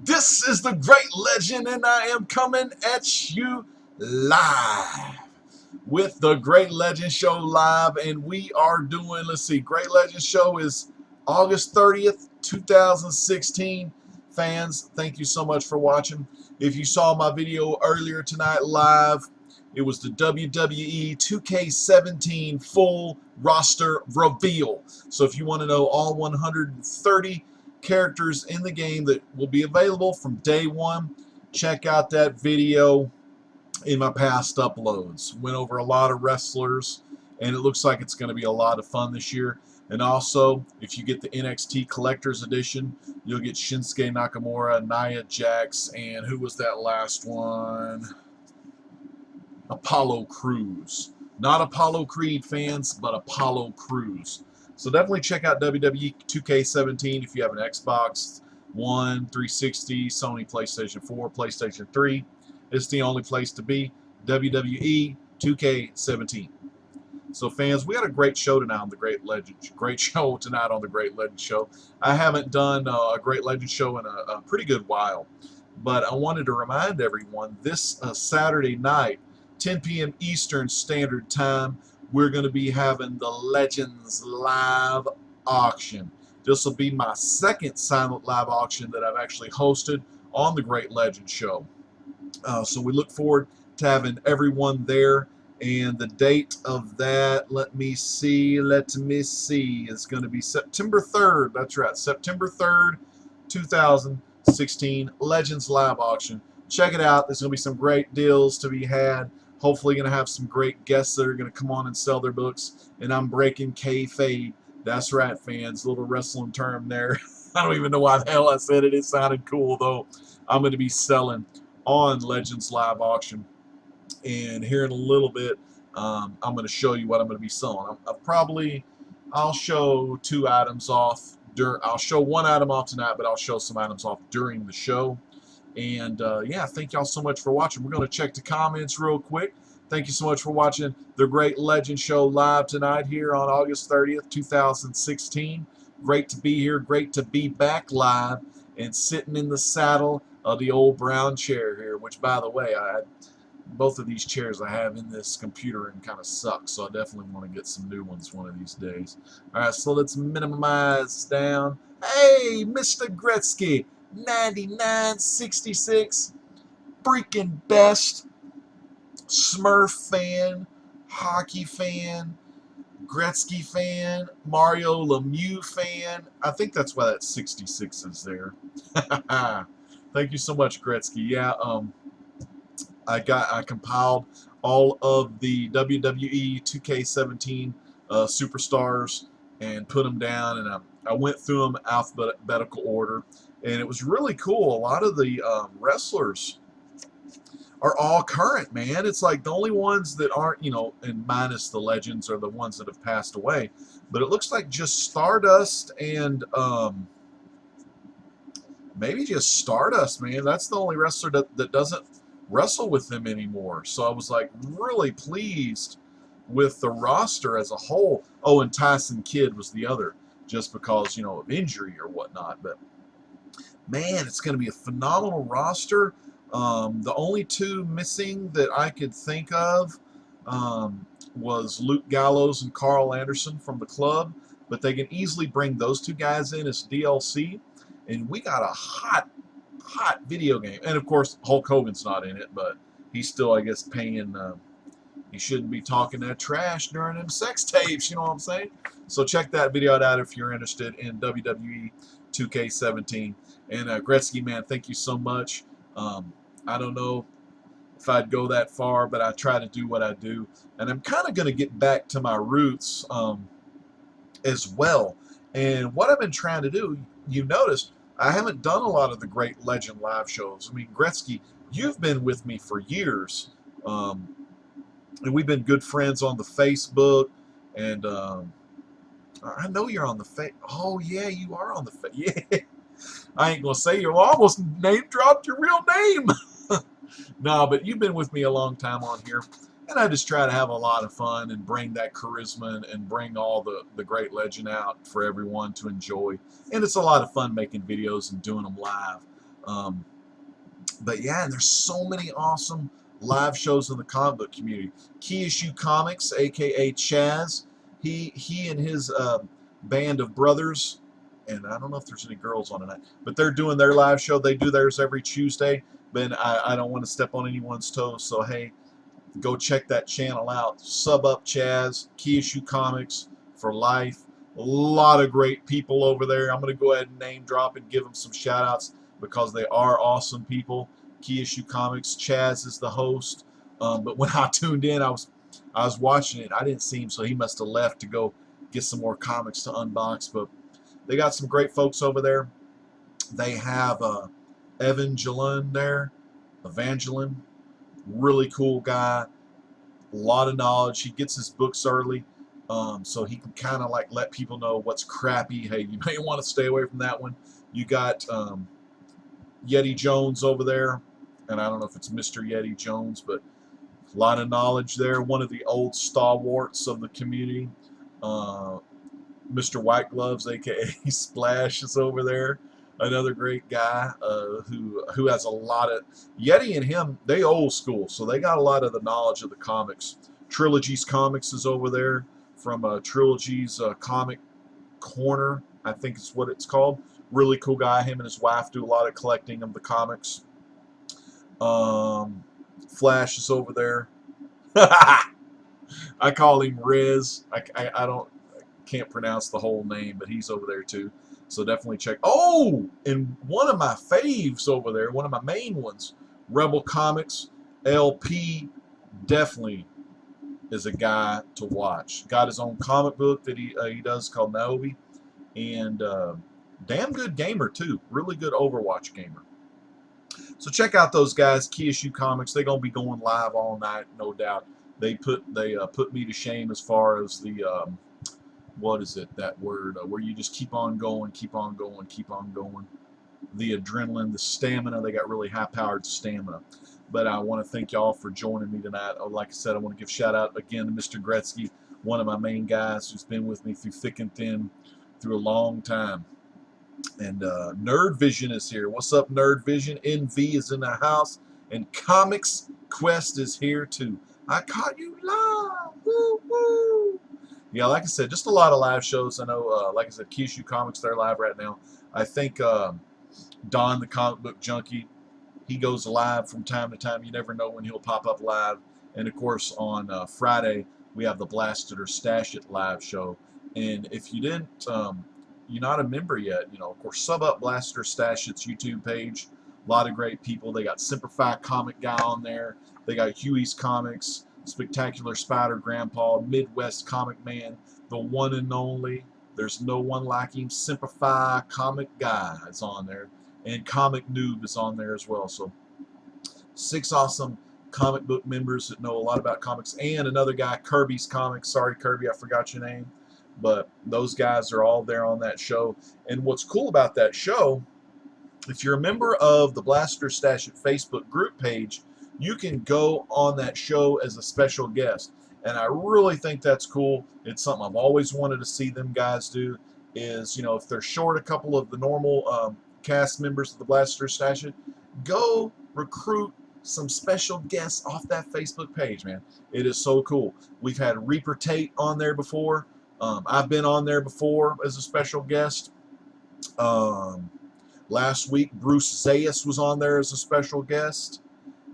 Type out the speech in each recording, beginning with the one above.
This is the Great Legend, and I am coming at you live with the Great Legend Show live, and we are doing, let's see, Great Legend Show is August 30th, 2016. Fans, thank you so much for watching. If you saw my video earlier tonight live, it was the WWE 2K17 full roster reveal. So if you want to know all 130 characters in the game that will be available from day one, check out that video in my past uploads. Went over a lot of wrestlers, and it looks like it's going to be a lot of fun this year. And also, if you get the NXT Collector's Edition, you'll get Shinsuke Nakamura, Nia Jax, and who was that last one? Apollo Crews. Not Apollo Creed fans, but Apollo Crews. So definitely check out WWE 2K17 if you have an Xbox One, 360, Sony PlayStation 4, PlayStation 3. It's the only place to be. WWE 2K17. So fans, we had a great show tonight on the Great Legend. Great show tonight on the Great Legend Show. I haven't done a Great Legend Show in a pretty good while, but I wanted to remind everyone this Saturday night, 10 p.m. Eastern Standard Time, we're going to be having the Legends Live Auction. This will be my second silent live auction that I've actually hosted on the Great Legend Show. So we look forward to having everyone there. And the date of that, let me see, is going to be September 3rd. That's right, September 3rd, 2016, Legends Live Auction. Check it out. There's going to be some great deals to be had. Hopefully going to have some great guests that are going to come on and sell their books. And I'm breaking kayfabe. That's right, fans. Little wrestling term there. I don't even know why the hell I said it. It sounded cool, though. I'm going to be selling on Legends Live Auction. And here in a little bit, I'm going to show you what I'm going to be selling. I'll show two items off. I'll show one item off tonight, but I'll show some items off during the show. And yeah, thank y'all so much for watching. We're going to check the comments real quick. Thank you so much for watching the Great Legend Show live tonight here on August 30th, 2016. Great to be here. Great to be back live and sitting in the saddle of the old brown chair here, which, by the way, both of these chairs I have in this computer and kind of suck, so I definitely want to get some new ones one of these days. All right, so let's minimize down. Hey, Mr. Gretzky, 9966, freaking best Smurf fan, hockey fan, Gretzky fan, Mario Lemieux fan. I think that's why that 66 is there. Thank you so much, Gretzky. Yeah, I compiled all of the WWE 2K17 superstars and put them down, and I went through them alphabetical order, and it was really cool. A lot of the wrestlers are all current, man. It's like the only ones that aren't, and minus the legends, are the ones that have passed away. But it looks like just Stardust and maybe just Stardust, man. That's the only wrestler that doesn't wrestle with them anymore. So I was like really pleased with the roster as a whole. Oh, and Tyson Kidd was the other, just because, of injury or whatnot. But man, it's going to be a phenomenal roster. The only two missing that I could think of was Luke Gallows and Carl Anderson from the club, but they can easily bring those two guys in as DLC, and we got a hot video game. And of course Hulk Hogan's not in it, but he's still, I guess, paying. He shouldn't be talking that trash during them sex tapes, you know what I'm saying? So check that video out if you're interested in WWE 2K17. And Gretzky, man, thank you so much. I don't know if I'd go that far, but I try to do what I do. And I'm kind of going to get back to my roots as well. And what I've been trying to do, you noticed, I haven't done a lot of the Great Legend live shows. I mean, Gretzky, you've been with me for years. And we've been good friends on the Facebook. And I know you're on the Oh, yeah, you are on the Yeah. I ain't going to say you almost name dropped your real name. No, but you've been with me a long time on here, and I just try to have a lot of fun and bring that charisma and bring all the Great Legend out for everyone to enjoy. And it's a lot of fun making videos and doing them live. Um, but yeah, and there's so many awesome live shows in the comic book community. Key Issue Comics, aka Chaz, he and his band of brothers, and I don't know if there's any girls on tonight, but they're doing their live show. They do theirs every Tuesday, but I don't want to step on anyone's toes, so hey, go check that channel out. Sub up Chaz, Key Issue Comics for life. A lot of great people over there. I'm going to go ahead and name drop and give them some shout outs because they are awesome people. Key Issue Comics, Chaz is the host. But when I tuned in, I was watching it. I didn't see him, so he must have left to go get some more comics to unbox. But they got some great folks over there. They have Evangeline there, Evangeline, really cool guy, a lot of knowledge. He gets his books early, so he can kind of like let people know what's crappy. Hey, you may want to stay away from that one. You got Yeti Jones over there, and I don't know if it's Mr. Yeti Jones, but a lot of knowledge there. One of the old stalwarts of the community. Mr. White Gloves, aka Splash, is over there. Another great guy who has a lot of Yeti and him. They old school, so they got a lot of the knowledge of the comics. Trilogies Comics is over there from Trilogies Comic Corner, I think is what it's called. Really cool guy. Him and his wife do a lot of collecting of the comics. Flash is over there. I call him Riz. I don't can't pronounce the whole name, but he's over there too. So definitely check. Oh, and one of my faves over there, one of my main ones, Rebel Comics LP, definitely is a guy to watch. Got his own comic book that he does called Naobi, and damn good gamer too. Really good Overwatch gamer. So check out those guys, Key Issue Comics. They're gonna be going live all night, no doubt. They put me to shame as far as the what is it, that word where you just keep on going, keep on going, keep on going. The adrenaline, the stamina. They got really high-powered stamina. But I want to thank y'all for joining me tonight. Like I said, I want to give shout out again to Mr. Gretzky, one of my main guys who's been with me through thick and thin, through a long time. And Nerd Vision is here. What's up, Nerd Vision? NV is in the house, and Comics Quest is here too. I caught you live. Woo woo. Yeah, like I said, just a lot of live shows. I know, like I said, Key Issue Comics, they're live right now. I think Don, the comic book junkie, he goes live from time to time. You never know when he'll pop up live. And of course, on Friday, we have the Blast It or Stash It live show. And if you didn't, you're not a member yet, you know, of course, sub up Blast It or Stash It's YouTube page. A lot of great people. They got Simplify Comic Guy on there. They got Huey's Comics, Spectacular Spider Grandpa, Midwest Comic Man, the one and only. There's no one like him. Simplify Comic Guy is on there. And Comic Noob is on there as well. So 6 awesome comic book members that know a lot about comics. And another guy, Kirby's Comics. Sorry, Kirby, I forgot your name. But those guys are all there on that show. And what's cool about that show, if you're a member of the Blaster Stash It Facebook group page, you can go on that show as a special guest. And I really think that's cool. It's something I've always wanted to see them guys do is, you know, if they're short a couple of the normal cast members of the Blaster Stash It, go recruit some special guests off that Facebook page, man. It is so cool. We've had Reaper Tate on there before. I've been on there before as a special guest. Last week, Bruce Zayas was on there as a special guest,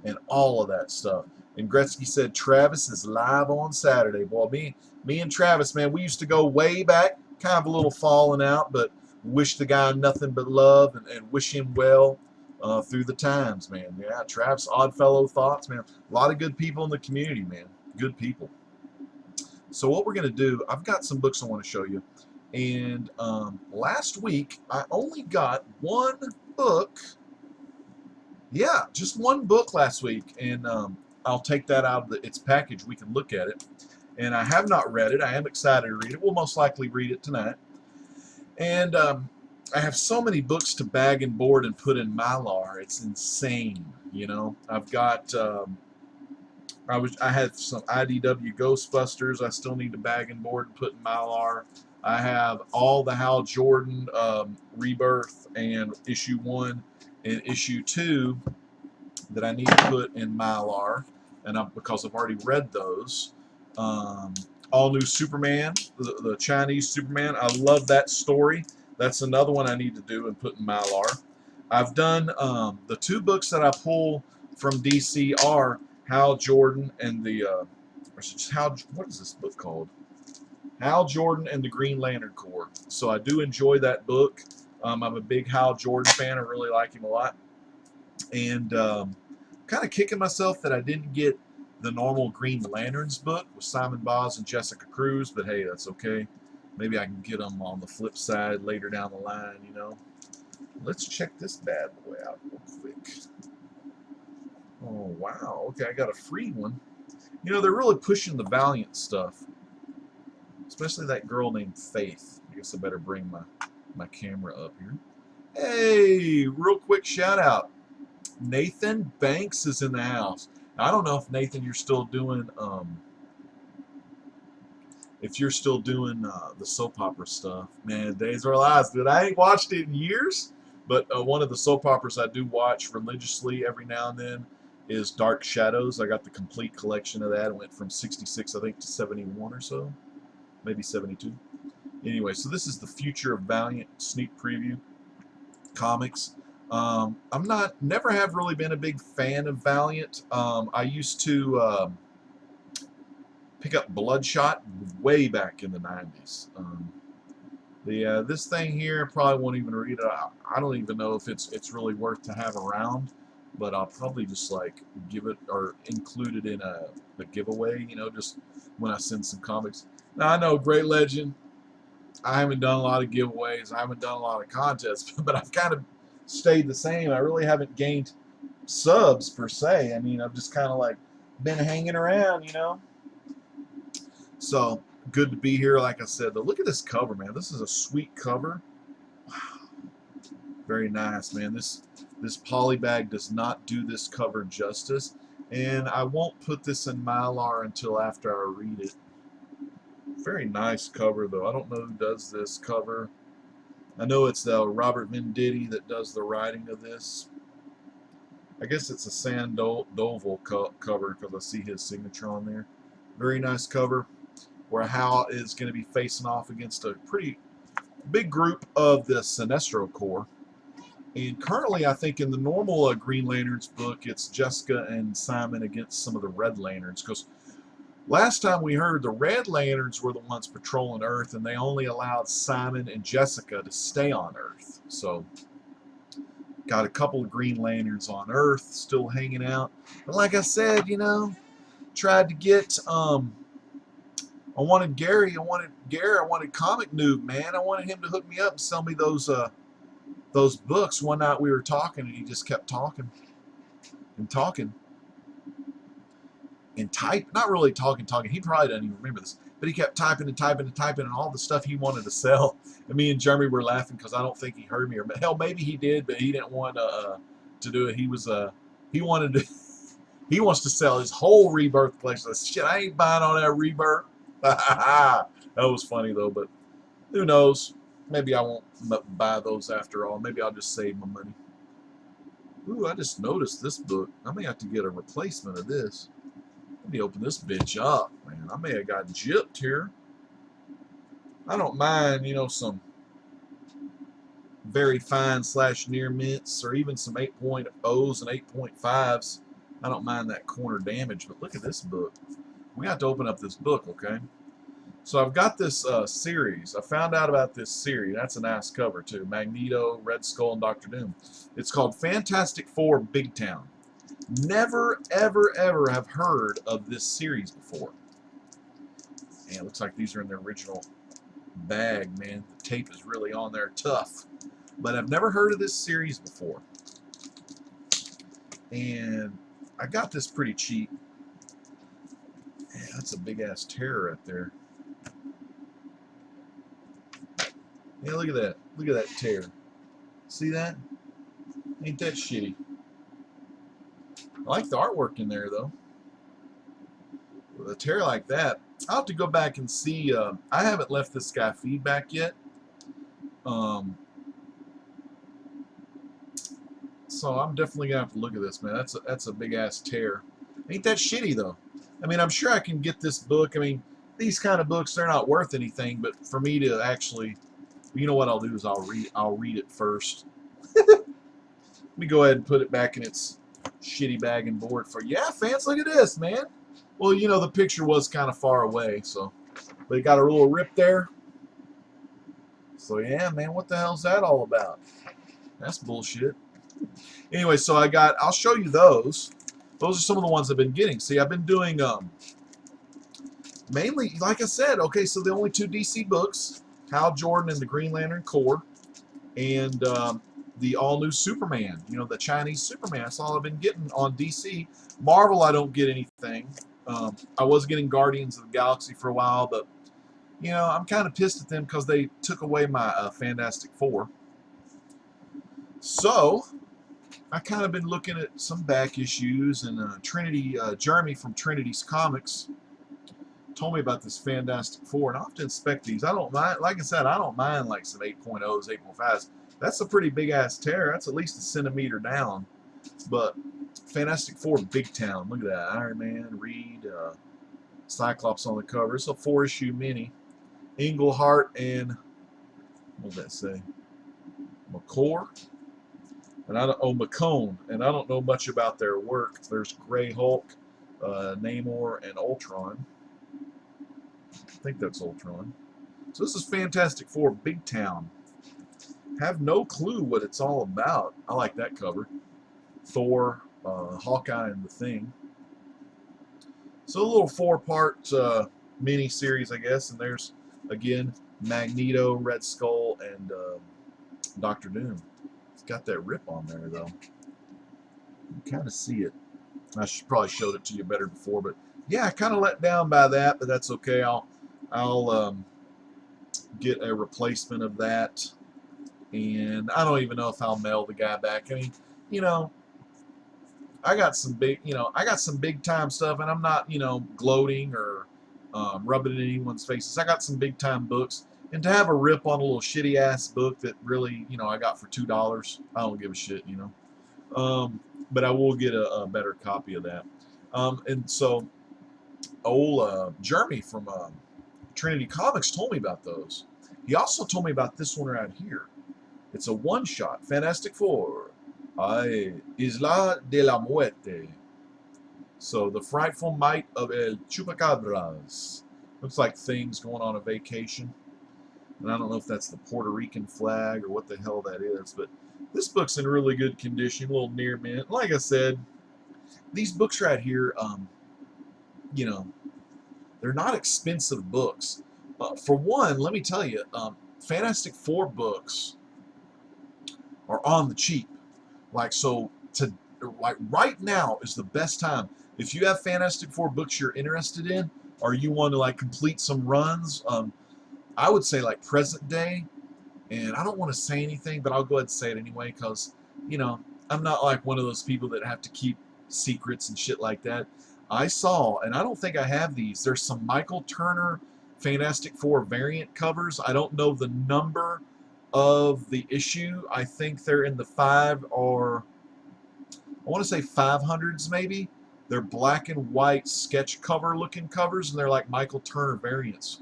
and all of that stuff. And Gretzky said Travis is live on Saturday. Boy, me and Travis, man, we used to go way back, kind of a little falling out, but wish the guy nothing but love and wish him well through the times, man. Yeah, Travis, Oddfellow Thoughts, man. A lot of good people in the community, man. Good people. So what we're going to do, I've got some books I want to show you. And last week, I only got one book. Yeah, just one book last week. And I'll take that out of its package. We can look at it. And I have not read it. I am excited to read it. We'll most likely read it tonight. And I have so many books to bag and board and put in Mylar. It's insane, you know. I've got... I had some IDW Ghostbusters I still need to bag and board and put in Mylar. I have all the Hal Jordan Rebirth and issue 1 and issue 2 that I need to put in Mylar, and because I've already read those. All New Superman, the Chinese Superman. I love that story. That's another one I need to do and put in Mylar. I've done the 2 books that I pull from DC are Hal Jordan and the what is this book called? Hal Jordan and the Green Lantern Corps. So I do enjoy that book. I'm a big Hal Jordan fan. I really like him a lot. And kind of kicking myself that I didn't get the normal Green Lanterns book with Simon Boz and Jessica Cruz, but hey, that's okay. Maybe I can get them on the flip side later down the line, you know. Let's check this bad boy out real quick. Oh, wow. Okay, I got a free one. You know, they're really pushing the Valiant stuff, especially that girl named Faith. I guess I better bring my camera up here. Hey, real quick shout out. Nathan Banks is in the house. Now, I don't know if Nathan, you're still doing the soap opera stuff. Man, Days of Our Lives, dude. I ain't watched it in years, but one of the soap operas I do watch religiously every now and then is Dark Shadows. I got the complete collection of that. It went from 66, I think, to 71 or so, maybe 72. Anyway, so this is the Future of Valiant sneak preview comics. Never have really been a big fan of Valiant. I used to pick up Bloodshot way back in the 90s. This thing here, probably won't even read it. I don't even know if it's really worth to have around, but I'll probably just like give it or include it in a giveaway, you know, just when I send some comics. Now I know Great Legend, I haven't done a lot of giveaways, I haven't done a lot of contests, but I've kind of stayed the same. I really haven't gained subs per se. I mean, I've just kind of like been hanging around, you know. So good to be here. Like I said, though, look at this cover, man. This is a sweet cover. Wow, very nice, man. This polybag does not do this cover justice, and I won't put this in Mylar until after I read it. Very nice cover, though. I don't know who does this cover. I know it's Robert Venditti that does the writing of this. I guess it's a Sandoval cover because I see his signature on there. Very nice cover where Hal is going to be facing off against a pretty big group of the Sinestro Corps. And currently, I think in the normal Green Lanterns book, it's Jessica and Simon against some of the Red Lanterns. Because last time we heard, the Red Lanterns were the ones patrolling Earth, and they only allowed Simon and Jessica to stay on Earth. So, got a couple of Green Lanterns on Earth still hanging out. But like I said, you know, tried to get, I wanted Gary, I wanted Comic Noob, man. I wanted him to hook me up and sell me those books. One night we were talking, and he just kept talking and talking and not really talking. He probably doesn't even remember this, but he kept typing and typing and typing, and all the stuff he wanted to sell. And me and Jeremy were laughing because I don't think he heard me, or hell, maybe he did, but he didn't want to do it. He wanted to. He wants to sell his whole Rebirth collection. I said, shit, I ain't buying all that Rebirth. That was funny though, but who knows? Maybe I won't buy those after all. Maybe I'll just save my money. Ooh, I just noticed this book. I may have to get a replacement of this. Let me open this bitch up, man. I may have got gypped here. I don't mind, you know, some very fine / near mints, or even some 8.0s and 8.5s. I don't mind that corner damage, but look at this book. We have to open up this book, okay? So I've got this series. I found out about this series. That's a nice cover, too. Magneto, Red Skull, and Dr. Doom. It's called Fantastic Four Big Town. Never, ever, ever have heard of this series before. And it looks like these are in their original bag, man. The tape is really on there tough. But I've never heard of this series before. And I got this pretty cheap. Man, that's a big-ass tear right there. Yeah, look at that. Look at that tear. See that? Ain't that shitty? I like the artwork in there, though. With a tear like that, I'll have to go back and see. I haven't left this guy feedback yet. So I'm definitely gonna have to look at this, man. That's a big ass tear. Ain't that shitty though? I mean, I'm sure I can get this book. I mean, these kind of books, they're not worth anything, but for me to actually, you know what I'll do is I'll read it first. Let me go ahead and put it back in its shitty bag and board for, yeah, fans, look at this, man. Well, you know, the picture was kind of far away, so, but it got a little rip there. So yeah, man, what the hell's that all about? That's bullshit. Anyway, so I'll show you those. Those are some of the ones I've been getting. See, I've been doing mainly, like I said, okay, so the only two DC books, Hal Jordan and the Green Lantern Corps, and the all-new Superman, you know, the Chinese Superman. That's all I've been getting on DC. Marvel, I don't get anything. I was getting Guardians of the Galaxy for a while, but, you know, I'm kind of pissed at them because they took away my Fantastic Four. So, I kind of been looking at some back issues, and Jeremy from Trinity's Comics told me about this Fantastic Four, and I'll have to inspect these. I don't mind, like I said, I don't mind like some 8.0s, 8.5s. That's a pretty big ass tear. That's at least a centimeter down. But Fantastic Four Big Town, look at that. Iron Man, Reed, Cyclops on the cover. It's a 4-issue mini. Englehart and, what did that say? McCore? And I don't, oh, McCone, and I don't know much about their work. There's Grey Hulk, Namor, and Ultron. I think that's Ultron. So this is Fantastic Four Big Town. Have no clue what it's all about. I like that cover. Thor, Hawkeye, and the Thing. So a little 4-part mini series, I guess. And there's again Magneto, Red Skull, and Doctor Doom. It's got that rip on there though. You can kind of see it. I should probably showed it to you better before, but yeah, I kind of let down by that, but that's okay. I'll get a replacement of that, and I don't even know if I'll mail the guy back. I mean, you know, I got some big time stuff, and I'm not, you know, gloating or rubbing it in anyone's faces. I got some big time books, and to have a rip on a little shitty ass book that really, you know, I got for $2, I don't give a shit, you know. But I will get a better copy of that. And so, old Jeremy from Trinity Comics told me about those. He also told me about this one right here. It's a one-shot, Fantastic Four, Isla de la Muerte. So, the frightful might of El Chupacabras. Looks like things going on a vacation. And I don't know if that's the Puerto Rican flag or what the hell that is, but this book's in really good condition, a little near mint. Like I said, these books right here, you know, they're not expensive books. For one, let me tell you, Fantastic Four books are on the cheap. Like, so, like right now is the best time. If you have Fantastic Four books you're interested in, or you want to like complete some runs, I would say like present day. And I don't want to say anything, but I'll go ahead and say it anyway, because, you know, I'm not like one of those people that have to keep secrets and shit like that. I saw, and I don't think I have these, there's some Michael Turner Fantastic Four variant covers. I don't know the number of the issue. I think they're in the 5 or, I want to say 500s maybe. They're black and white sketch cover looking covers, and they're like Michael Turner variants.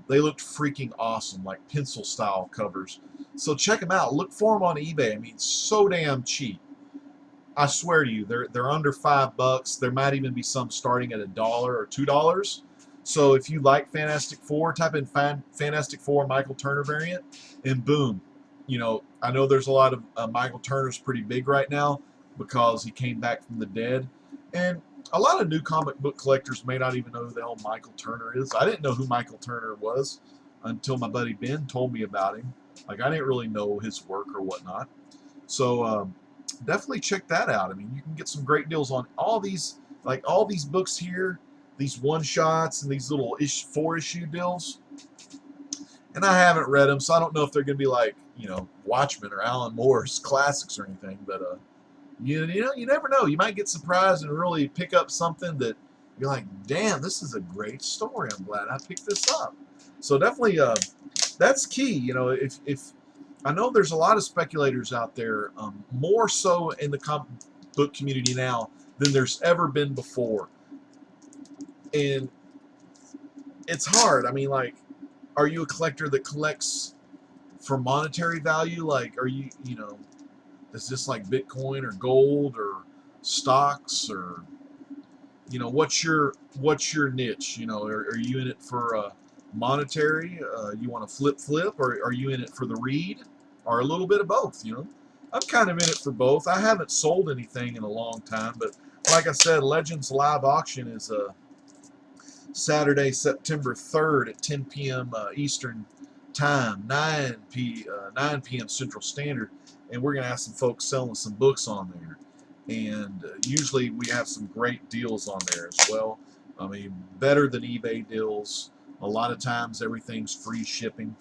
They looked freaking awesome, like pencil style covers. So check them out. Look for them on eBay. I mean, so damn cheap. I swear to you, they're under $5. There might even be some starting at $1 or $2. So if you like Fantastic Four, type in Fantastic Four Michael Turner variant, and boom. You know, I know there's a lot of Michael Turner's pretty big right now because he came back from the dead, and a lot of new comic book collectors may not even know who the hell Michael Turner is. I didn't know who Michael Turner was until my buddy Ben told me about him. Like, I didn't really know his work or whatnot. So definitely check that out. I mean, you can get some great deals on all these, like all these books here, these one-shots and these little 4-issue deals. And I haven't read them, so I don't know if they're going to be like, you know, Watchmen or Alan Moore's classics or anything, but you know, you never know. You might get surprised and really pick up something that you're like, damn, this is a great story. I'm glad I picked this up. So definitely, that's key. You know, if I know there's a lot of speculators out there, more so in the comic book community now than there's ever been before. And it's hard. I mean, like, are you a collector that collects for monetary value? Like, are you, is this like Bitcoin or gold or stocks, or what's your niche? Are you in it for monetary? You want to flip, or are you in it for the read, or a little bit of both? I'm kind of in it for both. I haven't sold anything in a long time, but like I said, Legends Live Auction is Saturday, September 3rd at 10 p.m. Eastern Time, 9 p.m. Central Standard, and we're going to have some folks selling some books on there. And usually we have some great deals on there as well. I mean, better than eBay deals. A lot of times everything's free shipping.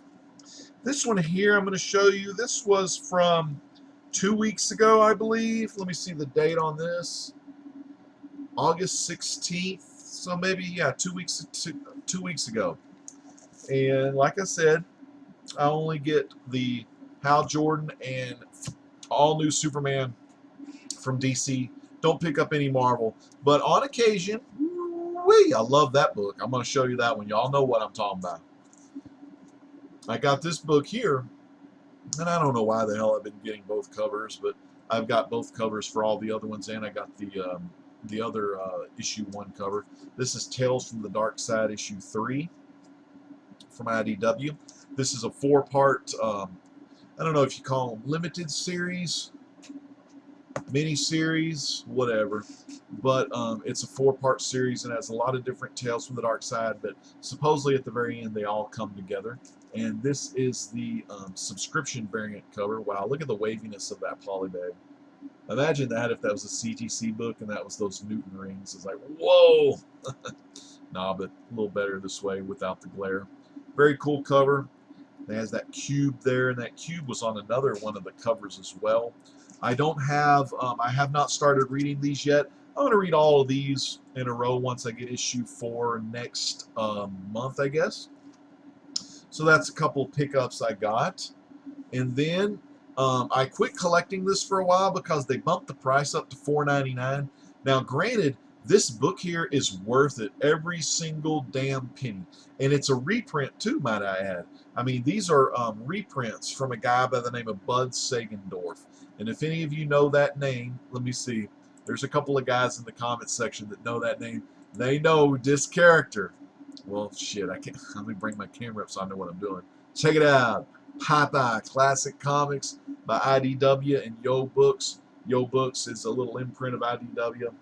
This one here I'm going to show you, this was from 2 weeks ago, I believe. Let me see the date on this. August 16th. So maybe, yeah, 2 weeks ago. And like I said, I only get the Hal Jordan and all new Superman from DC. Don't pick up any Marvel. But on occasion, I love that book. I'm going to show you that one. Y'all know what I'm talking about. I got this book here, and I don't know why the hell I've been getting both covers, but I've got both covers for all the other ones, and I got the other issue 1 cover. This is Tales from the Dark Side issue 3 from IDW. This is a 4-part, I don't know if you call them limited series, mini-series, whatever, but it's a 4-part series and has a lot of different tales from the dark side, but supposedly at the very end they all come together. And this is the subscription variant cover. Wow, look at the waviness of that polybag. Imagine that if that was a CTC book and that was those Newton rings. It's like, whoa! Nah, but a little better this way without the glare. Very cool cover. It has that cube there, and that cube was on another one of the covers as well. I have not started reading these yet. I'm going to read all of these in a row once I get issue 4 next month, I guess. So that's a couple pickups I got. And then I quit collecting this for a while because they bumped the price up to $4.99. Now, granted, this book here is worth it, every single damn penny. And it's a reprint too, might I add. I mean, these are reprints from a guy by the name of Bud Sagendorf. And if any of you know that name, let me see. There's a couple of guys in the comments section that know that name. They know this character. Well, shit, I can't. Let me bring my camera up so I know what I'm doing. Check it out. Popeye Classic Comics by IDW and Yo Books. Yo Books is a little imprint of IDW.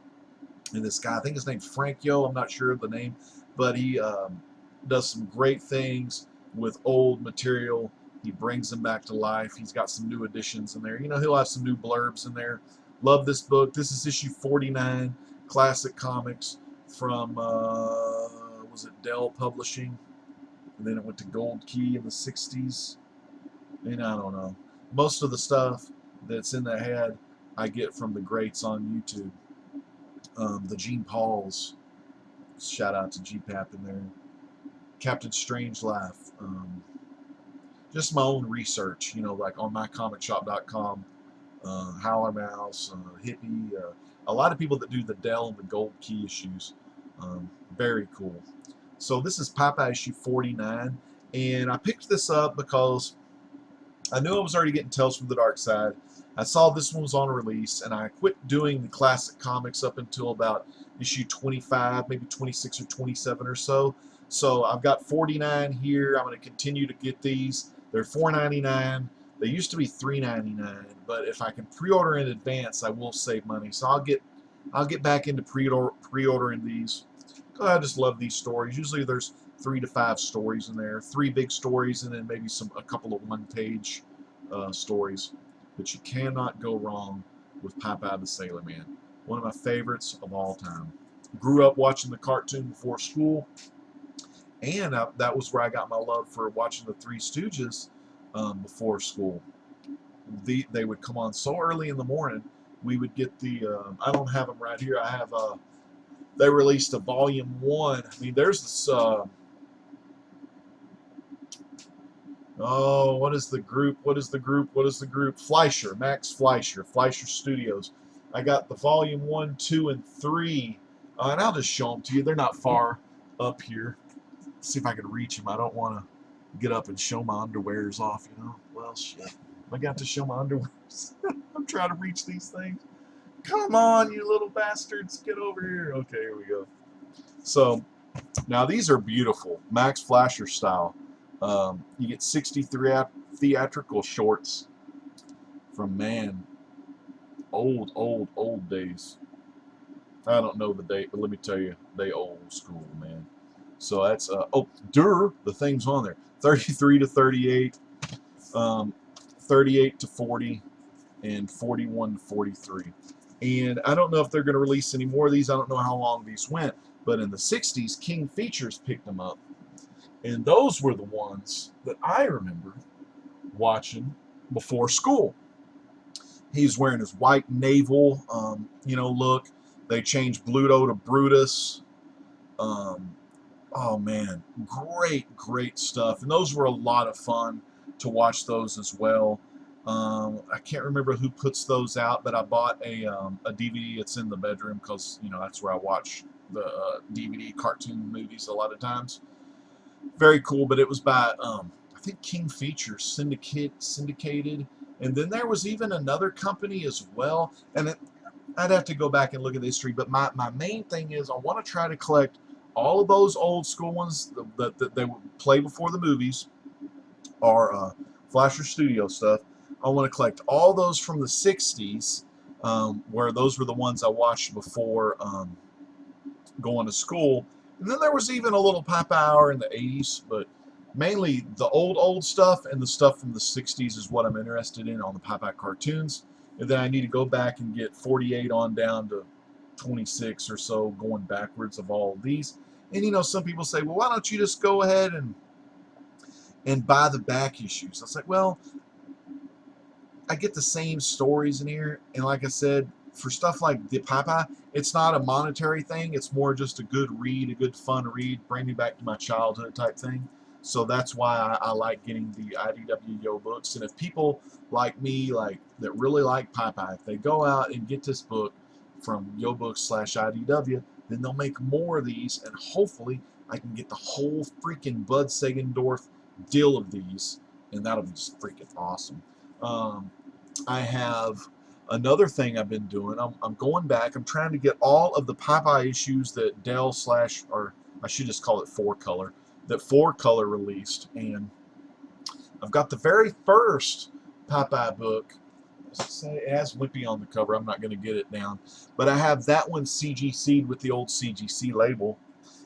And this guy, I think his name's Frank Yo, I'm not sure of the name, but he does some great things with old material. He brings them back to life. He's got some new additions in there. He'll have some new blurbs in there. Love this book. This is issue 49, Classic Comics from, was it Dell Publishing? And then it went to Gold Key in the 60s. And I don't know. Most of the stuff that's in the head I get from the greats on YouTube. The Gene Pauls, shout out to GPAP in there. Captain Strangelove. Just my own research, like on mycomicshop.com. Howler Mouse, Hippie. A lot of people that do the Dell and the Gold Key issues. Very cool. So this is Popeye issue 49. And I picked this up because I knew I was already getting Tales from the Dark Side. I saw this one was on release, and I quit doing the classic comics up until about issue 25, maybe 26 or 27 or so. So I've got 49 here. I'm going to continue to get these. They're $4.99. They used to be $3.99, but if I can pre-order in advance, I will save money. So I'll get back into pre-ordering these. I just love these stories. Usually there's 3 to 5 stories in there, 3 big stories, and then maybe a couple of one-page stories. But you cannot go wrong with Popeye the Sailor Man. One of my favorites of all time. Grew up watching the cartoon before school, and that was where I got my love for watching the Three Stooges before school. They would come on so early in the morning. We would get I don't have them right here. I have they released a volume 1. I mean, there's this. Oh, what is the group? What is the group? What is the group? Fleischer, Max Fleischer, Fleischer Studios. I got the volume 1, 2, and 3. And I'll just show them to you. They're not far up here. See if I can reach them. I don't want to get up and show my underwears off, you know. Well, shit. I got to show my underwears. I'm trying to reach these things. Come on, you little bastards. Get over here. Okay, here we go. So, now these are beautiful. Max Fleischer style. You get 63 theatrical shorts from, man, old days. I don't know the date, but let me tell you, they old school, man. So that's, the thing's on there. 33 to 38, 38 to 40, and 41 to 43. And I don't know if they're going to release any more of these. I don't know how long these went. But in the 60s, King Features picked them up. And those were the ones that I remember watching before school. He's wearing his white naval, look. They changed Bluto to Brutus. Oh, man. Great stuff. And those were a lot of fun to watch those as well. I can't remember who puts those out, but I bought a DVD. It's in the bedroom because, that's where I watch the DVD cartoon movies a lot of times. Very cool, but it was by, I think, King Features syndicated. And then there was even another company as well. And I'd have to go back and look at the history. But my main thing is I want to try to collect all of those old school ones that they would play before the movies, or Fleischer Studio stuff. I want to collect all those from the 60s, where those were the ones I watched before going to school. And then there was even a little Papa Hour in the 80s, but mainly the old stuff and the stuff from the 60s is what I'm interested in on the Papa cartoons. And then I need to go back and get 48 on down to 26 or so, going backwards of all of these. And some people say, well, why don't you just go ahead and buy the back issues? I was like, well, I get the same stories in here, and like I said, for stuff like the Papa, it's not a monetary thing. It's more just a good read, a good fun read, bring me back to my childhood type thing. So that's why I like getting the IDW Yo books. And if people like me, that really like Papa, if they go out and get this book from Yo Books / IDW, then they'll make more of these, and hopefully I can get the whole freaking Bud Segendorf deal of these, and that'll be just freaking awesome. I have another thing I've been doing. I'm going back. I'm trying to get all of the Popeye issues that Dell / or I should just call it 4-Color, that 4-Color released. And I've got the very first Popeye book. It has Wimpy on the cover. I'm not going to get it down. But I have that one CGC'd with the old CGC label.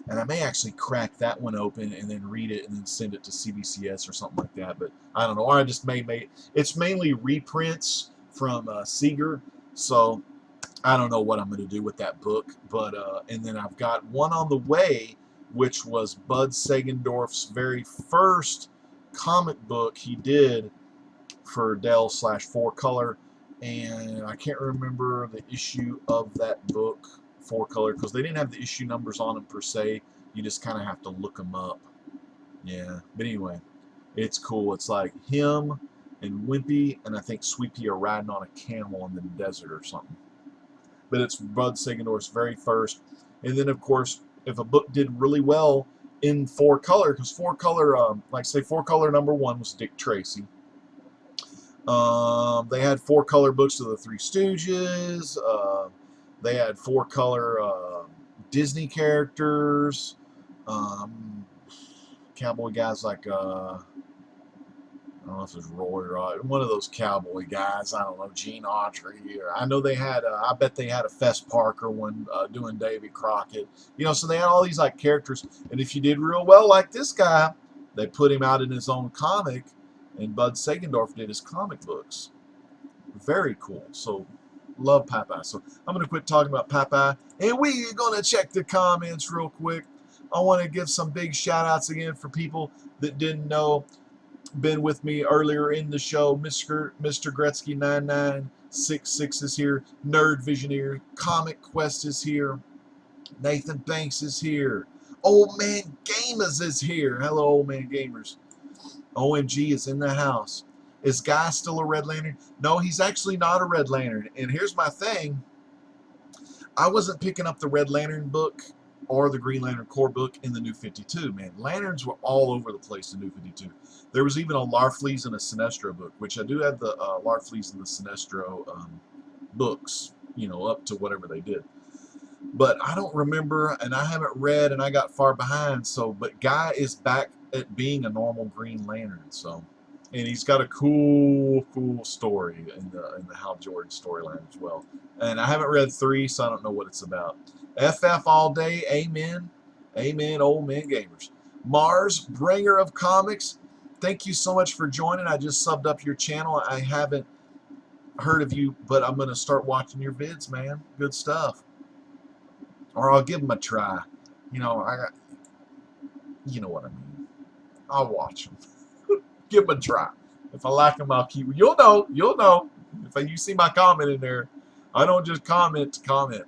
And I may actually crack that one open and then read it and then send it to CBCS or something like that. But I don't know. Or I just may. It's mainly reprints from Seeger. So I don't know what I'm going to do with that book. But and then I've got one on the way, which was Bud Segendorf's very first comic book he did for Dell / 4-Color. And I can't remember the issue of that book, 4-Color, because they didn't have the issue numbers on them per se. You just kind of have to look them up. Yeah, but anyway, it's cool. It's like him and Wimpy and I think Sweet Pea are riding on a camel in the desert or something. But it's Bud Segendorf's very first. And then, of course, if a book did really well in 4-Color, because 4-Color, like say 4-Color number 1 was Dick Tracy. They had 4-Color books of the Three Stooges. They had 4-Color Disney characters, cowboy guys like, I don't know if it was Roy or one of those cowboy guys. I don't know, Gene Autry. Or I know they had, I bet they had a Fess Parker one doing Davy Crockett. So they had all these like characters. And if you did real well like this guy, they put him out in his own comic, and Bud Segendorf did his comic books. Very cool. So love Popeye. So I'm going to quit talking about Popeye, and we're going to check the comments real quick. I want to give some big shout outs again for people that didn't know. Been with me earlier in the show. Mr. Gretzky 9966 is here. Nerd Visioneer. Comic Quest is here. Nathan Banks is here. Old Man Gamers is here. Hello, Old Man Gamers. OMG is in the house. Is Guy still a Red Lantern? No, he's actually not a Red Lantern. And here's my thing. I wasn't picking up the Red Lantern book or the Green Lantern Corps book in the New 52, man. Lanterns were all over the place in New 52. There was even a Larfleeze and a Sinestro book, which I do have the Larfleeze and the Sinestro books, you know, up to whatever they did. But I don't remember, and I haven't read, and I got far behind. So, but Guy is back at being a normal Green Lantern. So, and he's got a cool story in the Hal Jordan storyline as well. And I haven't read 3, so I don't know what it's about. FF all day, amen, amen, old men gamers. Mars, bringer of comics, thank you so much for joining. I just subbed up your channel. I haven't heard of you, but I'm gonna start watching your vids, man. Good stuff. Or I'll give them a try. You know, you know what I mean. I'll watch them. Give them a try. If I like them, I'll keep. You'll know. You'll know. If you see my comment in there, I don't just comment to comment.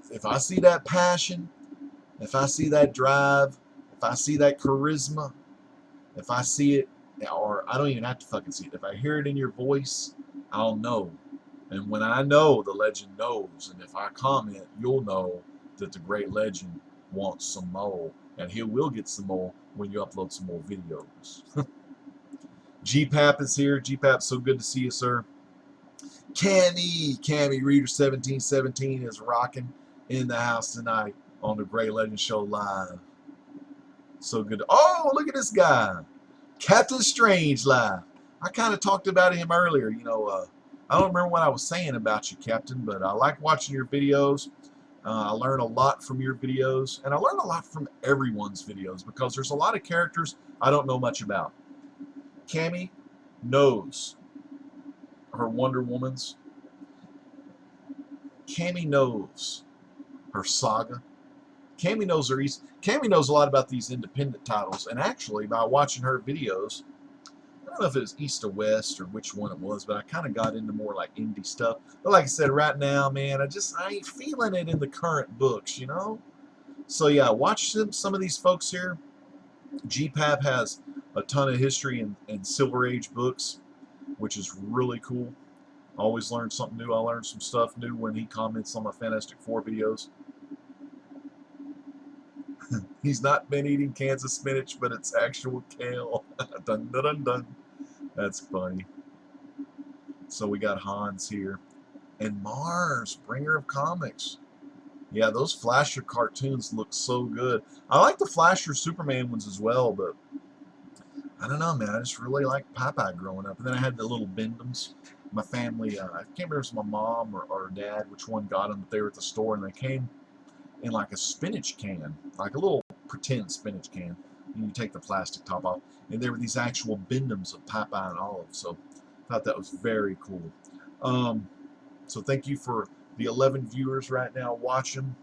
If I see that passion, if I see that drive, if I see that charisma, if I see it, or I don't even have to fucking see it. If I hear it in your voice, I'll know. And when I know, the legend knows. And if I comment, you'll know that the great legend wants some more. And he will get some more when you upload some more videos. GPAP is here. GPAP, so good to see you, sir. Cammy Reader 1717 is rocking in the house tonight on the Great Legend Show live. So good. Oh, look at this guy. Captain Strange live. I kind of talked about him earlier. You know, I don't remember what I was saying about you, Captain, but I like watching your videos. I learn a lot from your videos, and I learn a lot from everyone's videos because there's a lot of characters I don't know much about. Cammy knows her Wonder Womans. Cammy knows her Saga. Cammy knows her Cammy knows a lot about these independent titles, and actually by watching her videos, I don't know if it was East or West or which one it was, but I kind of got into more like indie stuff. But like I said, right now, man, I ain't feeling it in the current books, you know? So yeah, watch some of these folks here. GPAP has a ton of history and Silver Age books, which is really cool. I always learn something new. I learn some stuff new when he comments on my Fantastic Four videos. He's not been eating cans of spinach, but it's actual kale. Dun, dun, dun, dun. That's funny. So we got Hans here. And Mars, bringer of comics. Yeah, those Flasher cartoons look so good. I like the Flasher Superman ones as well, but I don't know, man. I just really liked Popeye growing up. And then I had the little Bendhams. My family, I can't remember if it was my mom or dad, which one got them, but they were at the store, and they came in like a spinach can, like a little pretend spinach can. And you take the plastic top off, and there were these actual Bendhams of Popeye and Olive. So I thought that was very cool. So thank you for the 11 viewers right now watching.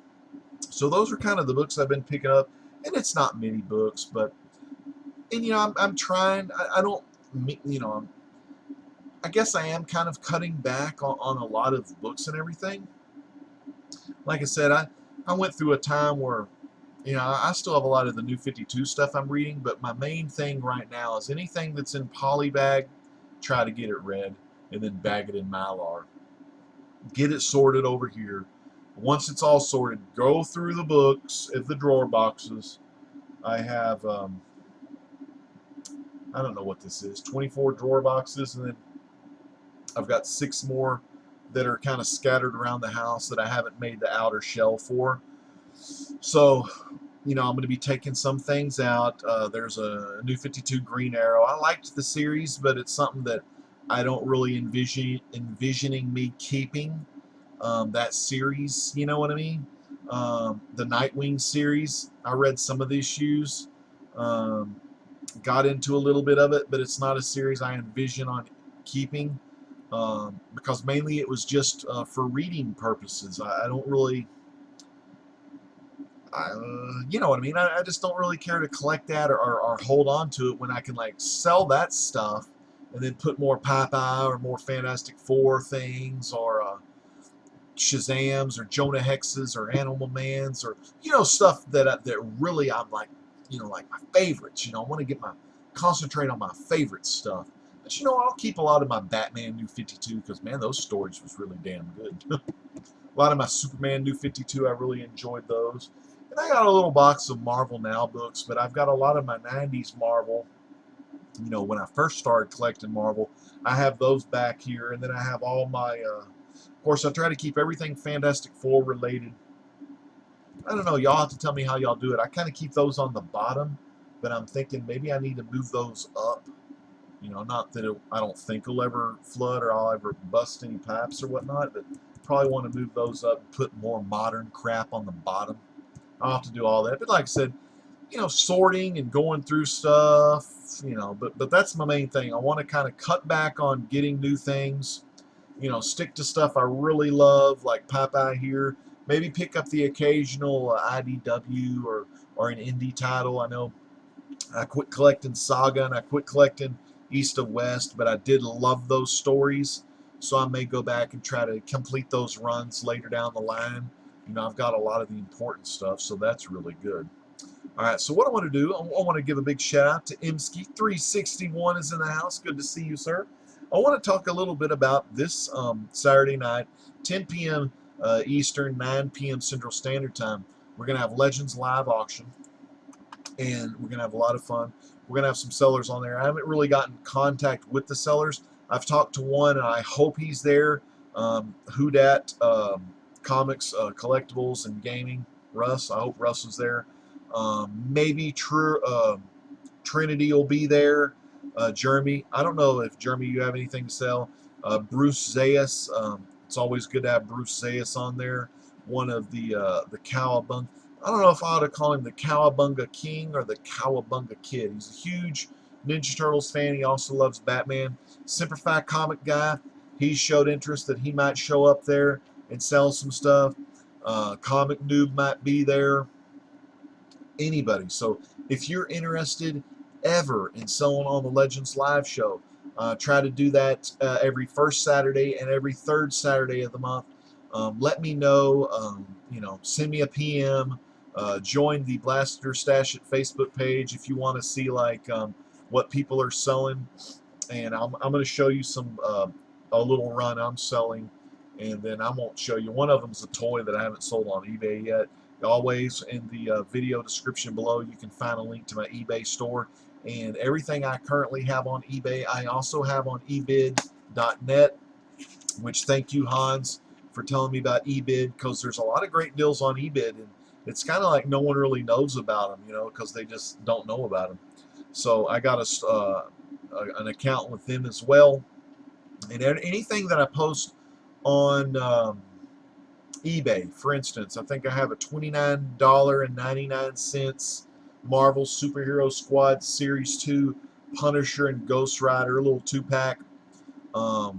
So those are kind of the books I've been picking up, and it's not many books, but, and you know, I'm trying. I don't, you know, I guess I am kind of cutting back on a lot of books and everything. Like I said, I went through a time where, you know, I still have a lot of the New 52 stuff I'm reading, but my main thing right now is anything that's in polybag, try to get it read, and then bag it in Mylar. Get it sorted over here. Once it's all sorted, go through the books of the drawer boxes. I have, I don't know what this is, 24 drawer boxes, and then I've got 6 more that are kind of scattered around the house that I haven't made the outer shell for. So, you know, I'm going to be taking some things out. There's a New 52 Green Arrow. I liked the series, but it's something that I don't really envisioning me keeping that series. You know what I mean? The Nightwing series. I read some of the issues. Got into a little bit of it, but it's not a series I envision on keeping. Because mainly it was just for reading purposes. I don't really, you know what I mean? I just don't really care to collect that or hold on to it when I can like sell that stuff and then put more Popeye or more Fantastic Four things or Shazams or Jonah Hexes or Animal Mans or, you know, stuff that really I'm like, you know, like my favorites. You know, I want to get my concentrate on my favorite stuff. But you know, I'll keep a lot of my Batman New 52 because, man, those stories was really damn good. A lot of my Superman New 52, I really enjoyed those. And I got a little box of Marvel Now books, but I've got a lot of my 90s Marvel. You know, when I first started collecting Marvel, I have those back here. And then I have all my, of course, I try to keep everything Fantastic Four related. I don't know, y'all have to tell me how y'all do it. I kind of keep those on the bottom, but I'm thinking maybe I need to move those up. You know, not that I don't think it'll ever flood or I'll ever bust any pipes or whatnot, but probably want to move those up and put more modern crap on the bottom. I'll have to do all that. But like I said, you know, sorting and going through stuff, you know, but that's my main thing. I want to kind of cut back on getting new things, you know, stick to stuff I really love, like Popeye here. Maybe pick up the occasional IDW or an indie title. I know I quit collecting Saga and I quit collecting East of West, but I did love those stories, so I may go back and try to complete those runs later down the line. You know, I've got a lot of the important stuff, so that's really good. All right, so what I want to do, I want to give a big shout out to Imsky361 is in the house. Good to see you, sir. I want to talk a little bit about this Saturday night, 10 p.m. Eastern, 9 p.m. Central Standard Time. We're going to have Legends live auction, and we're going to have a lot of fun. We're going to have some sellers on there. I haven't really gotten contact with the sellers. I've talked to one, and I hope he's there. Who Dat Comics, Collectibles, and Gaming. Russ, I hope Russ is there. Maybe Trinity will be there. Jeremy, I don't know if Jeremy, you have anything to sell. Bruce Zayas, it's always good to have Bruce Zayas on there. One of the Cowabunga. I don't know if I ought to call him the Cowabunga King or the Cowabunga Kid. He's a huge Ninja Turtles fan. He also loves Batman. Simplify comic guy. He showed interest that he might show up there and sell some stuff. Comic Noob might be there. Anybody. So if you're interested ever in selling on the Legends live show, try to do that every first Saturday and every third Saturday of the month. Let me know. You know, send me a PM. Join the Blaster Stash It Facebook page if you want to see like what people are selling, and I'm going to show you some a little run I'm selling, and then I won't show you. One of them is a toy that I haven't sold on eBay yet. Always in the video description below, you can find a link to my eBay store, and everything I currently have on eBay, I also have on eBid.net. Which thank you, Hans, for telling me about eBid, because there's a lot of great deals on eBid, and it's kind of like no one really knows about them, you know, because they just don't know about them. So I got an account with them as well, and anything that I post on eBay, for instance, I think I have a $29.99 Marvel Superhero Squad Series 2 Punisher and Ghost Rider, a little 2-pack. I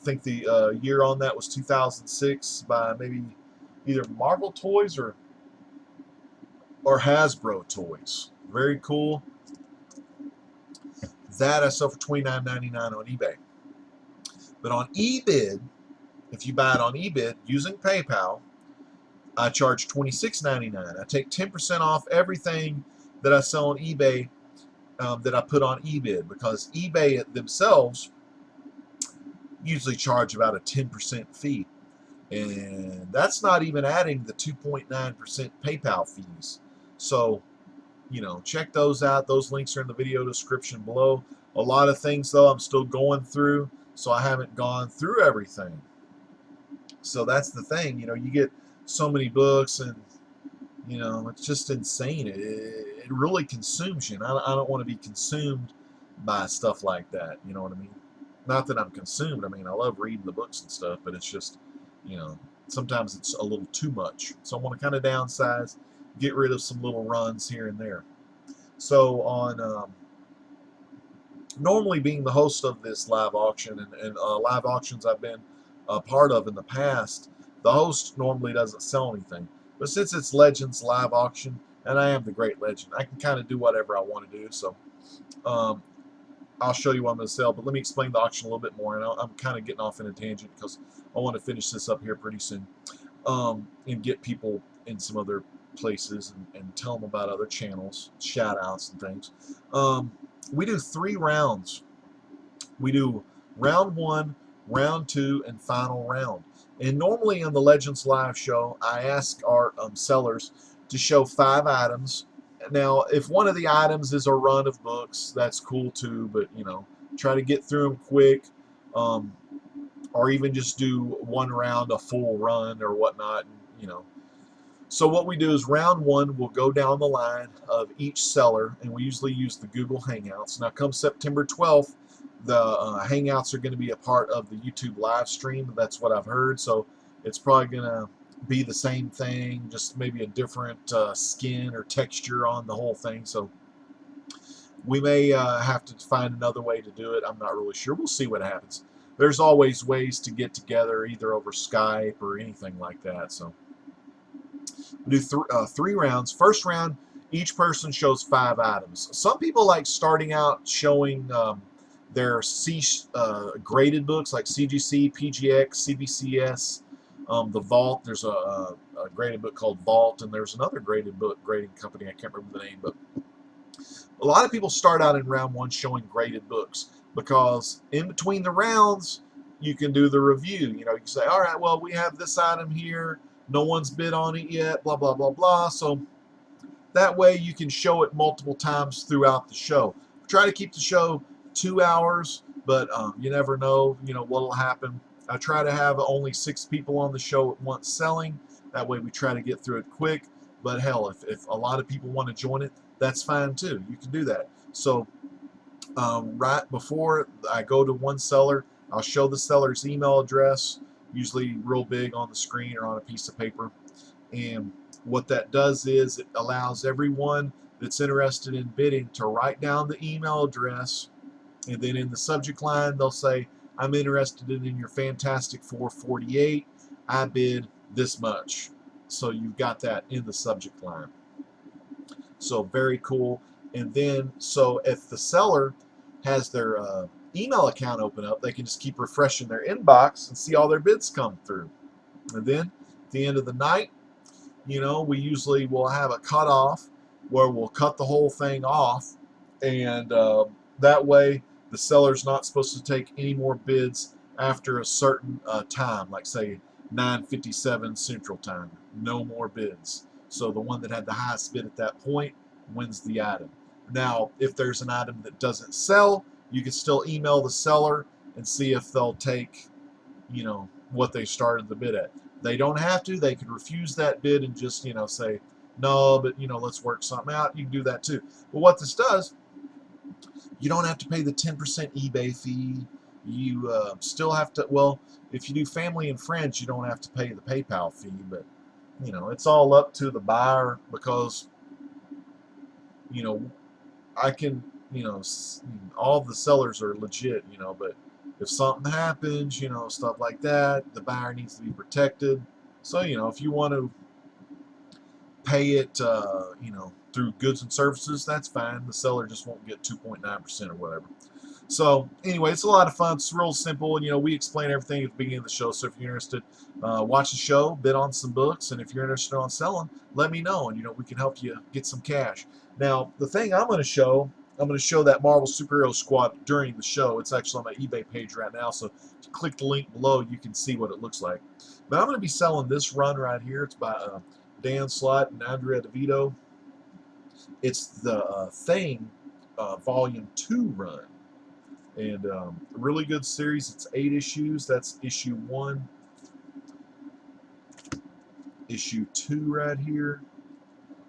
think the year on that was 2006 by maybe either Marvel Toys or Hasbro Toys. Very cool. That I sell for $29.99 on eBay. But on eBid, if you buy it on eBid using PayPal, I charge $26.99. I take 10% off everything that I sell on eBay that I put on eBid, because eBay themselves usually charge about a 10% fee. And that's not even adding the 2.9% PayPal fees. So, you know, check those out. Those links are in the video description below. A lot of things, though, I'm still going through, so I haven't gone through everything. So that's the thing. You know, you get so many books, and, you know, it's just insane. It really consumes you. And I don't want to be consumed by stuff like that. You know what I mean? Not that I'm consumed. I mean, I love reading the books and stuff, but it's just, you know, sometimes it's a little too much. So I want to kind of downsize, get rid of some little runs here and there. So on normally being the host of this live auction and live auctions I've been a part of in the past, the host normally doesn't sell anything. But since it's Legends live auction, and I am the Great Legend, I can kind of do whatever I want to do. So I'll show you what I'm going to sell, but let me explain the auction a little bit more. And I'm kind of getting off in a tangent because I want to finish this up here pretty soon, and get people in some other places and tell them about other channels, shout outs and things. we do 3 rounds. We do round 1, round 2, and final round. And normally in the Legends Live show, I ask our sellers to show 5 items. Now, if one of the items is a run of books, that's cool too, but try to get through them quick, um, or even just do 1 round, a full run or whatnot. So what we do is round 1, we'll go down the line of each seller, and we usually use the Google Hangouts. Now, come September 12th, the Hangouts are going to be a part of the YouTube live stream. That's what I've heard. So it's probably going to be the same thing, just maybe a different skin or texture on the whole thing. So we may have to find another way to do it. I'm not really sure. We'll see what happens. There's always ways to get together, either over Skype or anything like that. So we do 3 rounds. First round, each person shows 5 items. Some people like starting out showing their graded books like CGC, PGX, CBCS, the Vault. There's a graded book called Vault, and there's another graded book grading company. I can't remember the name, but a lot of people start out in round 1 showing graded books, because in between the rounds you can do the review. You can say, all right, well, we have this item here, no one's bid on it yet, blah blah blah blah. So that way you can show it multiple times throughout the show. Try to keep the show 2 hours, but you never know what'll happen. I try to have only 6 people on the show at once selling. That way we try to get through it quick. But hell, if a lot of people want to join it, that's fine too. You can do that. So right before I go to one seller, I'll show the seller's email address, usually real big on the screen or on a piece of paper. And what that does is it allows everyone that's interested in bidding to write down the email address, and then in the subject line they'll say, I'm interested in your Fantastic Four 48. I bid this much. So you've got that in the subject line. So very cool. And then, so if the seller has their email account open up, they can just keep refreshing their inbox and see all their bids come through. And then at the end of the night, we usually will have a cutoff where we'll cut the whole thing off, and that way the seller's not supposed to take any more bids after a certain time, like say 9:57 Central Time. No more bids. So the one that had the highest bid at that point wins the item. Now, if there's an item that doesn't sell, you can still email the seller and see if they'll take, what they started the bid at. They don't have to. They can refuse that bid and just, say, no, but, let's work something out. You can do that too. But what this does, you don't have to pay the 10% eBay fee. You still have to, well, if you do family and friends, you don't have to pay the PayPal fee, but, it's all up to the buyer, because, I can, all the sellers are legit, but if something happens, stuff like that, the buyer needs to be protected. So, if you want to pay it, through goods and services, that's fine. The seller just won't get 2.9% or whatever. So anyway, it's a lot of fun. It's real simple. We explain everything at the beginning of the show. So if you're interested, watch the show, bid on some books, and if you're interested on selling, let me know, and we can help you get some cash. Now, the thing I'm going to show that Marvel Superhero Squad during the show. It's actually on my eBay page right now, so if you click the link below, you can see what it looks like. But I'm going to be selling this run right here. It's by Dan Slott and Andrea DeVito. It's the Thing Volume 2 run. And a really good series. It's 8 issues. That's issue 1. Issue 2 right here.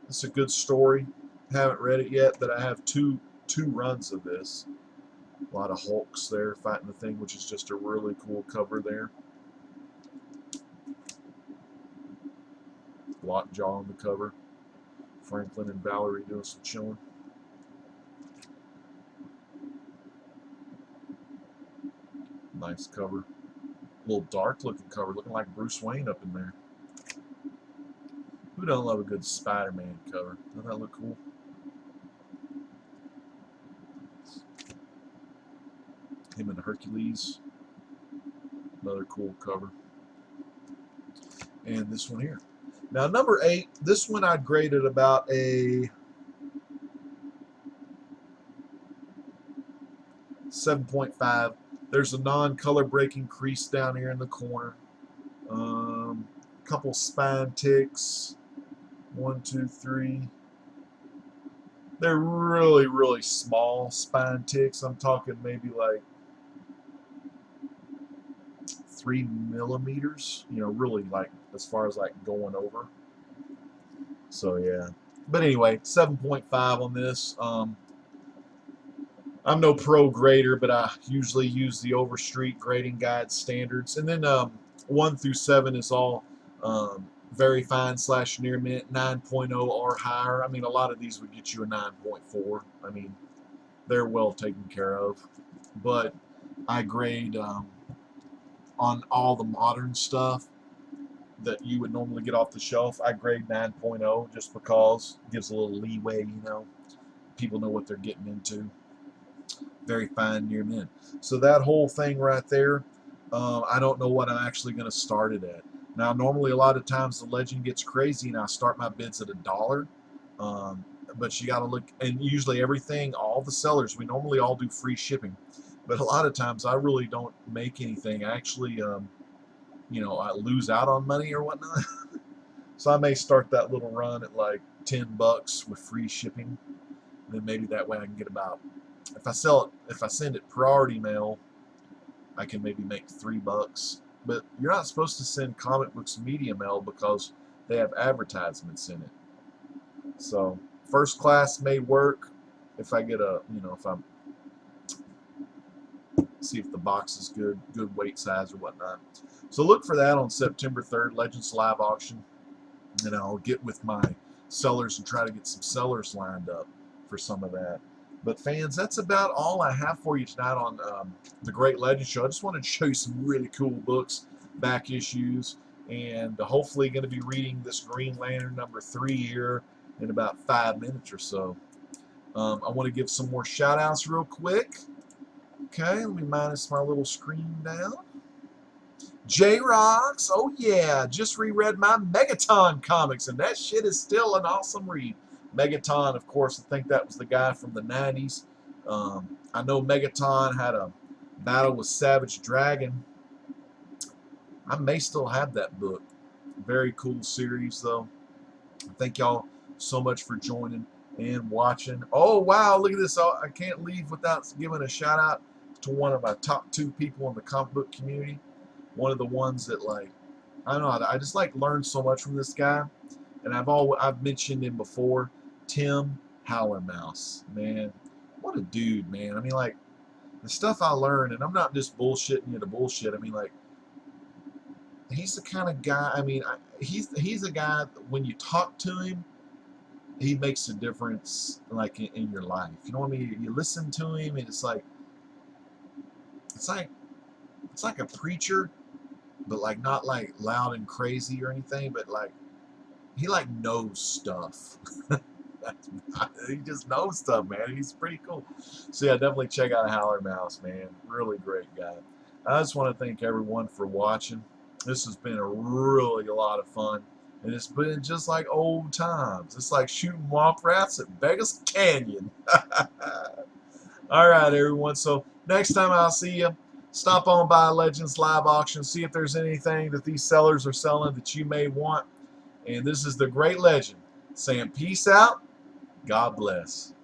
It's a good story. Haven't read it yet, but I have two runs of this. A lot of Hulks there fighting the Thing, which is just a really cool cover there. Lockjaw on the cover. Franklin and Valerie doing some chilling. Nice cover. A little dark looking cover, looking like Bruce Wayne up in there. Who doesn't love a good Spider-Man cover? Doesn't that look cool? Him and Hercules. Another cool cover. And this one here. Now, number 8, this one I'd grade it about a 7.5. There's a non-color breaking crease down here in the corner. A couple spine ticks. 1, 2, 3. They're really, really small spine ticks. I'm talking maybe like 3 millimeters. You know, really like as far as like going over. So yeah. But anyway, 7.5 on this. I'm no pro grader, but I usually use the Overstreet grading guide standards. And then 1 through 7 is all very fine / near mint, 9.0 or higher. I mean, a lot of these would get you a 9.4. I mean, they're well taken care of. But I grade on all the modern stuff that you would normally get off the shelf. I grade 9.0 just because it gives a little leeway, you know. People know what they're getting into. Very fine near mint. So that whole thing right there, I don't know what I'm actually going to start it at. Now, normally a lot of times the legend gets crazy and I start my bids at $1. But you got to look, and usually everything, all the sellers, we normally all do free shipping. But a lot of times I really don't make anything. I actually, you know, I lose out on money or whatnot. So I may start that little run at like $10 with free shipping. And then maybe that way I can get about, if I send it priority mail, I can maybe make $3. But you're not supposed to send comic books media mail because they have advertisements in it. So first class may work if I get a, you know, if I'm, see if the box is good weight size or whatnot. So look for that on September 3rd, Legends Live Auction. And I'll get with my sellers and try to get some sellers lined up for some of that. But fans, that's about all I have for you tonight on the Great Legend Show. I just wanted to show you some really cool books, back issues, and hopefully going to be reading this Green Lantern #3 here in about 5 minutes or so. I want to give some more shout outs real quick. Okay, let me minus my little screen down. J-Rocks, oh yeah, just reread my Megaton comics, and that shit is still an awesome read. Megaton, of course, I think that was the guy from the 90s. I know Megaton had a battle with Savage Dragon. I may still have that book. Very cool series, though. Thank y'all so much for joining and watching. Oh, wow, look at this. I can't leave without giving a shout out to one of my top 2 people in the comic book community. One of the ones that, like, I don't know, I just like learned so much from this guy. And I've mentioned him before, Tim Howlermouse. Man, what a dude, man. I mean, like, the stuff I learned, and I'm not just bullshitting you to bullshit. I mean, like, he's the kind of guy, I mean, he's a guy that when you talk to him, he makes a difference, like, in your life. You know what I mean? You listen to him, and it's like a preacher, but like not like loud and crazy or anything, but like he like knows stuff. He just knows stuff, man. He's pretty cool. So yeah, definitely check out Howlermouse, man. Really great guy. I just want to thank everyone for watching. This has been a lot of fun, and it's been just like old times. It's like shooting womp rats at Vegas Canyon. All right, everyone. So next time I'll see you, stop on by Legends Live Auction, see if there's anything that these sellers are selling that you may want. And this is the Great Legend saying peace out. God bless.